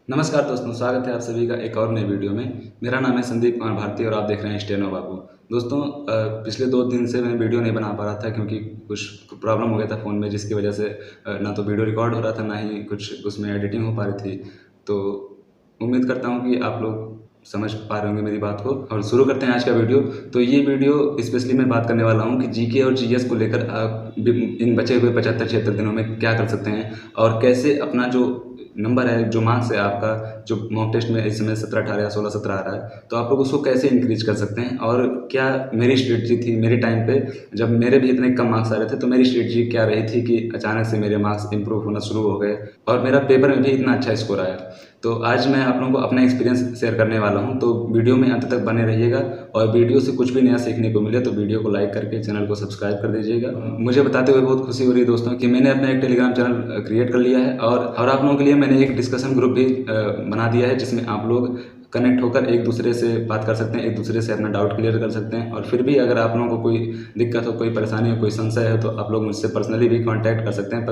नमस्कार दोस्तों, स्वागत है आप सभी का एक और नए वीडियो में। मेरा नाम है संदीप कुमार भारती और आप देख रहे हैं स्टेनो बाबू। दोस्तों, पिछले 2 दिन से मैं वीडियो नहीं बना पा रहा था क्योंकि कुछ प्रॉब्लम हो गया था फ़ोन में, जिसकी वजह से ना तो वीडियो रिकॉर्ड हो रहा था, ना ही कुछ उसमें एडिटिंग हो पा रही थी। तो उम्मीद करता हूँ कि आप लोग समझ पा रहे होंगे मेरी बात को, और शुरू करते हैं आज का वीडियो। तो ये वीडियो स्पेशली मैं बात करने वाला हूँ कि जीके और जीएस को लेकर आप इन बचे हुए 75-76 दिनों में क्या कर सकते हैं, और कैसे अपना जो नंबर है, जो मार्क्स है आपका, जो मॉक टेस्ट में इस समय 17, 18 या 16, 17 आ रहा है, तो आप लोग उसको कैसे इंक्रीज कर सकते हैं। और क्या मेरी स्ट्रेटजी थी मेरे टाइम पे, जब मेरे भी इतने कम मार्क्स आ रहे थे, तो मेरी स्ट्रेटजी क्या रही थी कि अचानक से मेरे मार्क्स इंप्रूव होना शुरू हो गए और मेरा पेपर में भी इतना अच्छा स्कोर आया। तो आज मैं आप लोगों को अपना एक्सपीरियंस शेयर करने वाला हूं, तो वीडियो में अंत तक बने रहिएगा। और वीडियो से कुछ भी नया सीखने को मिले तो वीडियो को लाइक करके चैनल को सब्सक्राइब कर दीजिएगा। मुझे बताते हुए बहुत खुशी हो रही है दोस्तों कि मैंने अपना एक टेलीग्राम चैनल क्रिएट कर लिया है, और आप लोगों के लिए मैंने एक डिस्कशन ग्रुप भी बना दिया है, जिसमें आप लोग कनेक्ट होकर एक दूसरे से बात कर सकते हैं, एक दूसरे से अपना डाउट क्लियर कर सकते हैं। और फिर भी अगर आप लोगों को कोई दिक्कत हो, कोई परेशानी हो, कोई संशय है, तो आप लोग मुझसे पर्सनली भी कांटेक्ट कर सकते हैं,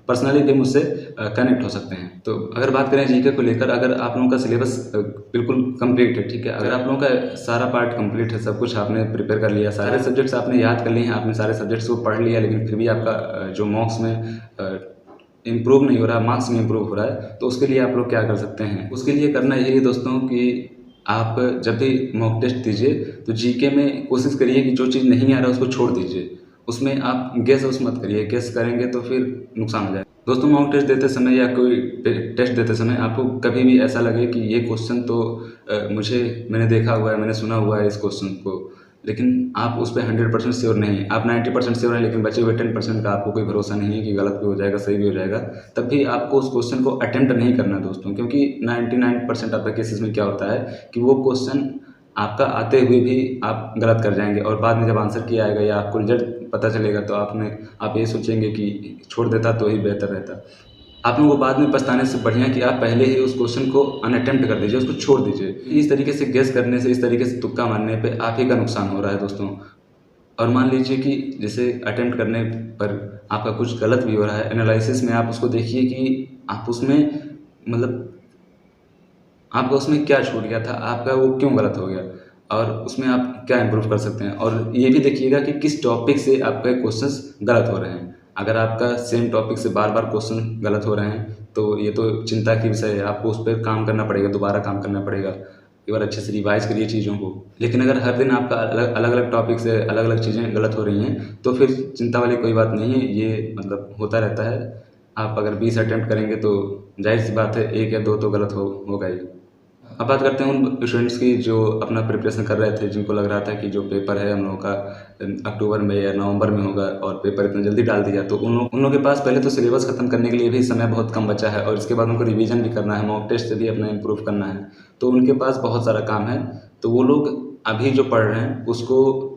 पर्सनली भी मुझसे कनेक्ट हो सकते हैं। तो अगर बात करें जीके को लेकर, अगर आप लोगों का सिलेबस बिल्कुल कंप्लीट है, ठीक है, अगर आप लोगों का सारा पार्ट कंप्लीट है, सब कुछ आपने प्रिपेयर कर लिया, सारे सब्जेक्ट्स आपने याद कर लिए हैं, आपने सारे सब्जेक्ट्स को पढ़ लिया, लेकिन फिर भी आपका जो मॉक्स में इम्प्रूव नहीं हो रहा, मार्क्स में इम्प्रूव हो रहा है, तो उसके लिए आप लोग क्या कर सकते हैं। उसके लिए करना यही है दोस्तों कि आप जब भी मॉक टेस्ट दीजिए तो जीके में कोशिश करिए कि जो चीज़ नहीं आ रहा है उसको छोड़ दीजिए, उसमें आप गेस मत करिए। गेस करेंगे तो फिर नुकसान हो जाएगा। दोस्तों, मॉक टेस्ट देते समय या कोई टेस्ट देते समय आपको कभी भी ऐसा लगे कि ये क्वेश्चन तो मैंने देखा हुआ है, मैंने सुना हुआ है इस क्वेश्चन को, लेकिन आप उस पर 100% श्योर नहीं है, आप 90% श्योर हैं, लेकिन बचे हुए 10% का आपको कोई भरोसा नहीं है कि गलत भी हो जाएगा, सही भी हो जाएगा, तब भी आपको उस क्वेश्चन को अटेम्प्ट नहीं करना दोस्तों। क्योंकि 99% आपका केसेस में क्या होता है कि वो क्वेश्चन आपका आते हुए भी आप गलत कर जाएंगे, और बाद में जब आंसर किया आएगा या आपको रिजल्ट पता चलेगा तो आप ये सोचेंगे कि छोड़ देता तो ही बेहतर रहता। आप लोगों को बाद में पछताने से बढ़िया कि आप पहले ही उस क्वेश्चन को अनअटेम्प्ट कर दीजिए, उसको छोड़ दीजिए। इस तरीके से गेस करने से, इस तरीके से तुक्का मारने पे आप ही का नुकसान हो रहा है दोस्तों। और मान लीजिए कि जैसे अटेम्प्ट करने पर आपका कुछ गलत भी हो रहा है, एनालिसिस में आप उसको देखिए कि आप उसमें मतलब आपका उसमें क्या छूट गया था, आपका वो क्यों गलत हो गया, और उसमें आप क्या इम्प्रूव कर सकते हैं। और ये भी देखिएगा कि किस टॉपिक से आपके क्वेश्चंस गलत हो रहे हैं। अगर आपका सेम टॉपिक से बार बार क्वेश्चन गलत हो रहे हैं तो ये तो चिंता की विषय है, आपको उस पर काम करना पड़ेगा, दोबारा काम करना पड़ेगा। एक बार अच्छे से रिवाइज करिए चीज़ों को। लेकिन अगर हर दिन आपका अलग अलग टॉपिक से अलग अलग चीज़ें गलत हो रही हैं तो फिर चिंता वाली कोई बात नहीं है, ये मतलब होता रहता है। आप अगर 20 अटेम्प्ट करेंगे तो जाहिर सी बात है 1 या 2 तो गलत होगा ही। अब बात करते हैं उन स्टूडेंट्स की जो अपना प्रिपरेशन कर रहे थे, जिनको लग रहा था कि जो पेपर है हम लोगों का अक्टूबर में या नवंबर में होगा और पेपर इतना जल्दी डाल दिया, तो उन लोगों के पास पहले तो सिलेबस खत्म करने के लिए भी समय बहुत कम बचा है, और इसके बाद उनको रिवीजन भी करना है, मॉक टेस्ट से भी अपना इम्प्रूव करना है, तो उनके पास बहुत सारा काम है। तो वो लोग अभी जो पढ़ रहे हैं उसको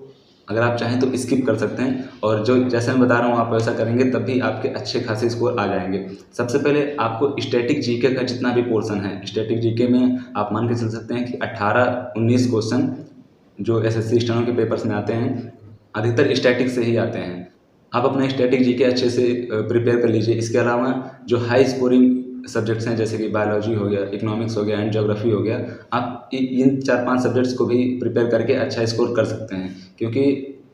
अगर आप चाहें तो स्किप कर सकते हैं, और जो जैसा मैं बता रहा हूँ आप वैसा करेंगे तब भी आपके अच्छे खासे स्कोर आ जाएंगे। सबसे पहले आपको स्टैटिक जीके का जितना भी पोर्शन है, स्टैटिक जीके में आप मान के चल सकते हैं कि 18-19 क्वेश्चन जो एसएससी स्टेनो के पेपर्स में आते हैं, अधिकतर स्टैटिक से ही आते हैं। आप अपना स्टैटिक जीके अच्छे से प्रिपेयर कर लीजिए। इसके अलावा जो हाई स्कोरिंग सब्जेक्ट्स हैं, जैसे कि बायोलॉजी हो गया, इकोनॉमिक्स हो गया एंड ज्योग्राफी हो गया, आप इन 4-5 सब्जेक्ट्स को भी प्रिपेयर करके अच्छा स्कोर कर सकते हैं। क्योंकि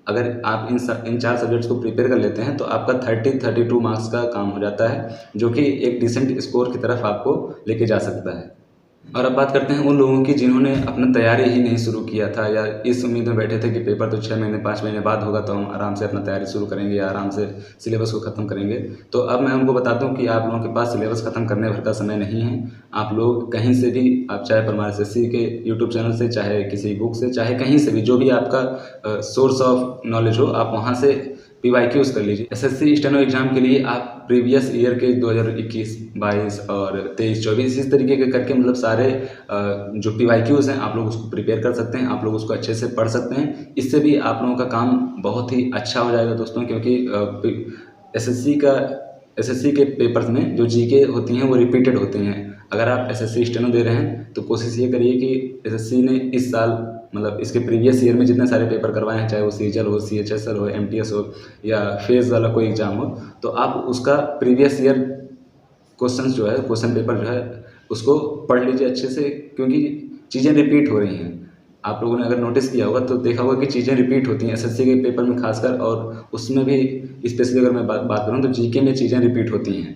अगर आप इन 4 सब्जेक्ट्स को प्रिपेयर कर लेते हैं तो आपका 30-32 मार्क्स का काम हो जाता है, जो कि एक डिसेंट स्कोर की तरफ आपको लेके जा सकता है। और अब बात करते हैं उन लोगों की जिन्होंने अपना तैयारी ही नहीं शुरू किया था, या इस उम्मीद में बैठे थे कि पेपर तो 6 महीने 5 महीने बाद होगा, तो हम आराम से अपना तैयारी शुरू करेंगे या आराम से सिलेबस को ख़त्म करेंगे। तो अब मैं उनको बताता हूँ कि आप लोगों के पास सिलेबस ख़त्म करने भर का समय नहीं है। आप लोग कहीं से भी, आप चाहे परमार एसएससी के यूट्यूब चैनल से, चाहे किसी बुक से, चाहे कहीं से भी, जो भी आपका सोर्स ऑफ नॉलेज हो, आप वहाँ से पीवाईक्यूज कर लीजिए। एसएससी स्टेनो एग्जाम के लिए आप प्रीवियस ईयर के 2021, 22 और 23, 24 इस तरीके के करके मतलब सारे जो पीवाईक्यूज हैं आप लोग उसको प्रिपेयर कर सकते हैं, आप लोग उसको अच्छे से पढ़ सकते हैं। इससे भी आप लोगों का काम बहुत ही अच्छा हो जाएगा दोस्तों, क्योंकि एसएससी के पेपर्स में जो जीके होती हैं वो रिपीटेड होती हैं। अगर आप एसएससी स्टेनो दे रहे हैं तो कोशिश ये करिए कि एसएससी ने इस साल मतलब इसके प्रीवियस ईयर में जितने सारे पेपर करवाए हैं, चाहे वो सीजल हो, सीएचएसएल हो, एमटीएस हो, या फेज वाला कोई एग्ज़ाम हो, तो आप उसका प्रीवियस ईयर क्वेश्चन पेपर जो है उसको पढ़ लीजिए अच्छे से, क्योंकि चीज़ें रिपीट हो रही हैं। आप लोगों ने अगर नोटिस किया होगा तो देखा होगा कि चीज़ें रिपीट होती हैं एसएससी के पेपर में खासकर, और उसमें भी स्पेशली अगर मैं बात करूँ तो जीके में चीज़ें रिपीट होती हैं।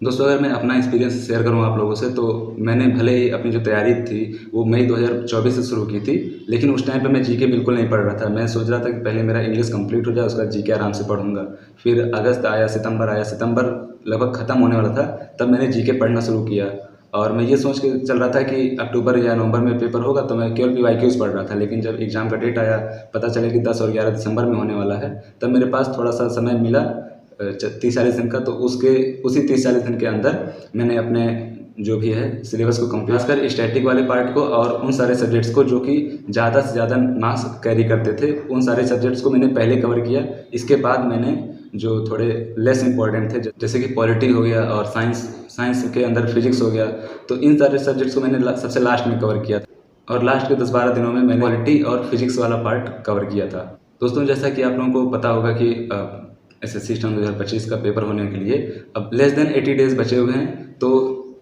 दोस्तों, अगर मैं अपना एक्सपीरियंस शेयर करूँ आप लोगों से, तो मैंने भले ही अपनी जो तैयारी थी वो मई 2024 से शुरू की थी, लेकिन उस टाइम पे मैं जीके बिल्कुल नहीं पढ़ रहा था। मैं सोच रहा था कि पहले मेरा इंग्लिश कंप्लीट हो जाए, उसके बाद जीके आराम से पढ़ूंगा। फिर अगस्त आया, सितंबर आया, सितंबर लगभग ख़त्म होने वाला था, तब मैंने जीके पढ़ना शुरू किया। और मैं ये सोच के चल रहा था कि अक्टूबर या नवंबर में पेपर होगा, तो मैं केवल पीवाईक्यूज़ पढ़ रहा था। लेकिन जब एग्ज़ाम का डेट आया, पता चला कि 10 और 11 दिसंबर में होने वाला है, तब मेरे पास थोड़ा सा समय मिला 30-40 दिन का। तो उसी 30-40 दिन के अंदर मैंने अपने जो भी है सिलेबस को कंप्लीट कर स्टैटिक वाले पार्ट को और उन सारे सब्जेक्ट्स को जो कि ज़्यादा से ज़्यादा मार्क्स कैरी करते थे, उन सारे सब्जेक्ट्स को मैंने पहले कवर किया। इसके बाद मैंने जो थोड़े लेस इंपॉर्टेंट थे, जैसे कि पॉलिटी हो गया और साइंस के अंदर फिजिक्स हो गया, तो इन सारे सब्जेक्ट्स को मैंने सबसे लास्ट में कवर किया था। और लास्ट के 10-12 दिनों में मैंने पॉलिटी और फिजिक्स वाला पार्ट कवर किया था। दोस्तों, जैसा कि आप लोगों को पता होगा कि एसएससी स्टैंड 2025 का पेपर होने के लिए अब लेस देन 80 डेज़ बचे हुए हैं। तो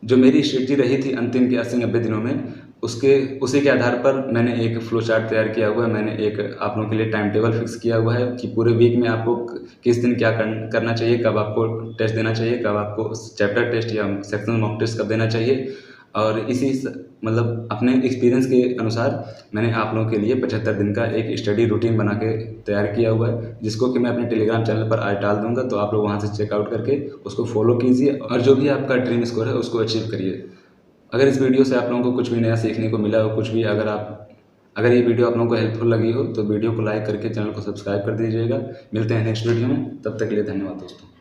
जो मेरी स्ट्रेटजी रही थी अंतिम के 80-90 दिनों में, उसी के आधार पर मैंने एक फ्लो चार्ट तैयार किया हुआ है। मैंने एक आप लोगों के लिए टाइम टेबल फिक्स किया हुआ है कि पूरे वीक में आपको किस दिन क्या करना चाहिए, कब आपको टेस्ट देना चाहिए, कब आपको चैप्टर टेस्ट या सेक्शनल मॉक टेस्ट कब देना चाहिए। और मतलब अपने एक्सपीरियंस के अनुसार मैंने आप लोगों के लिए 75 दिन का एक स्टडी रूटीन बना के तैयार किया हुआ है, जिसको कि मैं अपने टेलीग्राम चैनल पर आज डाल दूंगा। तो आप लोग वहां से चेकआउट करके उसको फॉलो कीजिए और जो भी आपका ड्रीम स्कोर है उसको अचीव करिए। अगर इस वीडियो से आप लोगों को कुछ भी नया सीखने को मिला हो, कुछ भी अगर ये वीडियो आप लोगों को हेल्पफुल लगी हो, तो वीडियो को लाइक करके चैनल को सब्सक्राइब कर दीजिएगा। मिलते हैं नेक्स्ट वीडियो में, तब तक के लिए धन्यवाद दोस्तों।